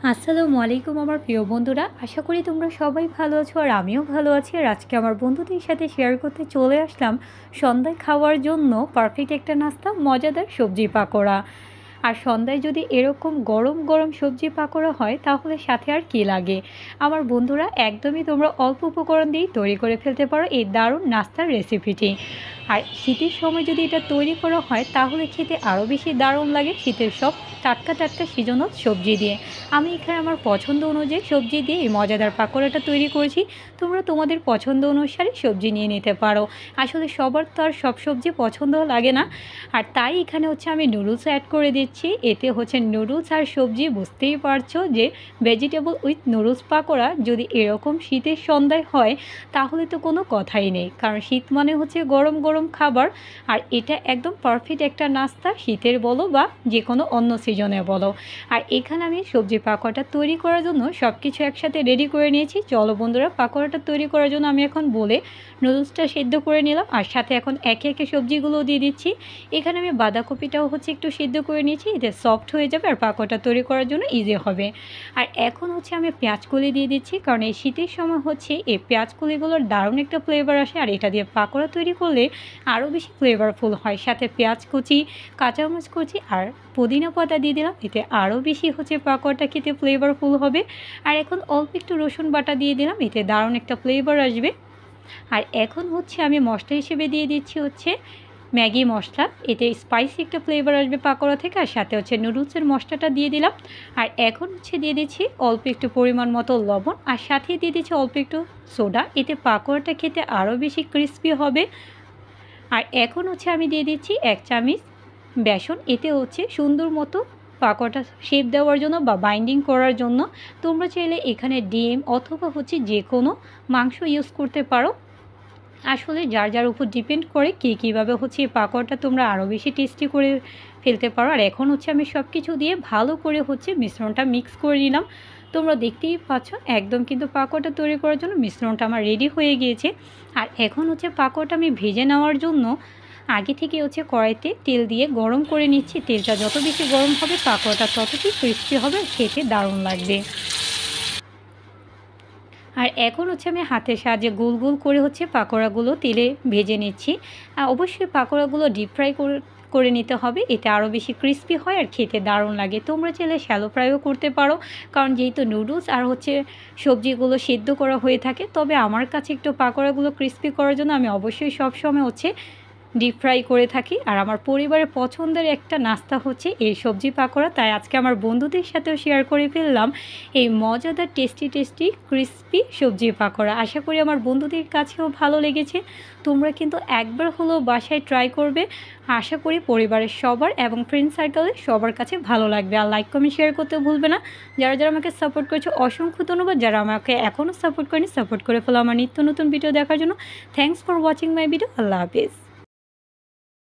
আসসালামু আলাইকুম আমার প্রিয় বন্ধুরা, আশা করি তোমরা সবাই ভালো আছো আর আমিও ভালো আছি। আর আজকে আমার বন্ধুদের সাথে শেয়ার করতে চলে আসলাম সন্ধ্যায় খাওয়ার জন্য পারফেক্ট একটা নাস্তা, মজাদার সবজি পাকোড়া। আর সন্ধ্যায় যদি এরকম গরম গরম সবজি পাকোড়া হয় তাহলে সাথে আর কি লাগে। আমার বন্ধুরা, একদমই তোমরা অল্প উপকরণ দিয়েই তৈরি করে ফেলতে পারো এই দারুণ নাস্তার রেসিপিটি। আর শীতের সময় যদি এটা তৈরি করা হয় তাহলে খেতে আরও বেশি দারুণ লাগে শীতের সব টাটকা টাটকা সিজনাল সবজি দিয়ে। আমি এখানে আমার পছন্দ অনুযায়ী সবজি দিয়ে এই মজাদার পাকোড়াটা তৈরি করেছি। তোমরা তোমাদের পছন্দ অনুসারে সবজি নিয়ে নিতে পারো। আসলে সবার তো আর সব সবজি পছন্দ লাগে না। আর তাই এখানে আমি নুডলস অ্যাড করে দিচ্ছি। এতে নুডলস আর সবজি, বুঝতেই পারছো যে ভেজিটেবল উইথ নুডলস পাকোড়া যদি এরকম শীতের সন্ধ্যায় হয় তাহলে তো কোনো কথাই নেই, কারণ শীত মানে গরম গরম খাবার। আর এটা একদম পারফেক্ট একটা নাস্তা, শীতের বলো বা যে কোনো অন্য সিজনে বলো। আর এখানে আমি সবজি পাকোড়াটা তৈরি করার জন্য সব কিছু একসাথে রেডি করে নিয়েছি। চলো বন্ধুরা, পাকোড়াটা তৈরি করার জন্য আমি এখন বলে নুডলসটা সেদ্ধ করে নিলাম আর সাথে এখন একে একে সবজিগুলো দিয়ে দিচ্ছি। এখানে আমি বাঁধাকপিটাও একটু সিদ্ধ করে নিয়েছি, এতে সফট হয়ে যাবে আর পাকোড়াটা তৈরি করার জন্য ইজি হবে। আর এখন আমি পেঁয়াজকলি দিয়ে দিচ্ছি, কারণ এই শীতের সময় এই পেঁয়াজকলিগুলোর দারুণ একটা ফ্লেভার আসে আর এটা দিয়ে পাকোড়া তৈরি করলে আরও বেশি ফ্লেভারফুল হয়। সাথে পেঁয়াজ কুচি, কাঁচামরিচ কুচি আর পুদিনা পাতা দিয়ে দিলাম, এতে আরও বেশি পাকোড়াটা খেতে ফ্লেভারফুল হবে। আর এখন অল্প একটু রসুন বাটা দিয়ে দিলাম, এতে দারুণ একটা ফ্লেভার আসবে। আর এখন আমি মশলা হিসেবে দিয়ে দিচ্ছি ম্যাগি মশলা, এতে স্পাইসি একটা ফ্লেভার আসবে পাকোড়া থেকে। আর সাথে নুডলসের মশলাটা দিয়ে দিলাম। আর এখন দিয়ে দিচ্ছি অল্প একটু পরিমাণ মতো লবণ আর সাথে দিয়ে দিচ্ছি অল্প একটু সোডা, এতে পাকোড়াটা খেতে আরও বেশি ক্রিস্পি হবে। আর এখন আমি দিয়ে দিচ্ছি 1 চামচ বেসন, এতে সুন্দর মতো পাকোড়াটা শেপ দেওয়ার জন্য বা বাইন্ডিং করার জন্য। তোমরা চাইলে এখানে ডিম অথবা যে কোনো মাংস ইউজ করতে পারো। আসলে যার যার উপর ডিপেন্ড করে কীভাবে এই পাকোড়াটা তোমরা আরও বেশি টেস্টি করে ফেলতে পারো। আর এখন আমি সব কিছু দিয়ে ভালো করে মিশ্রণটা মিক্স করে নিলাম। তোমরা দেখতেই পাচ্ছ একদম কিন্তু পাকোড়াটা তৈরি করার জন্য মিশ্রণটা আমার রেডি হয়ে গিয়েছে। আর এখন পাকোড়াটা আমি ভেজে নেওয়ার জন্য আগে থেকে কড়াইতে তেল দিয়ে গরম করে নিচ্ছি। তেলটা যত বেশি গরম হবে পাকোড়াটা ততই ক্রিস্পি হবে, খেতে দারুণ লাগবে। আর এখন আমি হাতের সাহায্যে গোল গোল করে পাকোড়াগুলো তেলে ভেজে নিচ্ছি। আর অবশ্যই পাকোড়াগুলো ডিপ ফ্রাই করে নিতে হবে, এটা আরও বেশি ক্রিস্পি হয় আর খেতে দারুণ লাগে। তোমরা চাইলে শ্যালো ফ্রাইও করতে পারো, কারণ যেহেতু নুডলস আর সবজিগুলো সেদ্ধ করা হয়ে থাকে। তবে আমার কাছে একটু পাকোড়াগুলো ক্রিস্পি করার জন্য আমি অবশ্যই সবসময় ডিপ ফ্রাই করে থাকি। আর আমার পরিবারের পছন্দের একটা নাস্তা এই সবজি পাকোড়া, তাই আজকে আমার বন্ধুদের সাথেও শেয়ার করে ফেললাম এই মজাদার টেস্টি টেস্টি ক্রিস্পি সবজি পাকোড়া। আশা করি আমার বন্ধুদের কাছেও ভালো লেগেছে। তোমরা কিন্তু একবার হলেও বাসায় ট্রাই করবে। আশা করি পরিবারের সবার এবং ফ্রেন্ড সার্কেলের সবার কাছে ভালো লাগবে। আর লাইক কমেন্ট শেয়ার করতে ভুলবে না। যারা যারা আমাকে সাপোর্ট করেছে অসংখ্য ধন্যবাদ। যারা আমাকে এখনও সাপোর্ট করেনি, সাপোর্ট করে ফেলো আমার নিত্য নতুন ভিডিও দেখার জন্য। Thanks for watching my video. Allah Hafiz.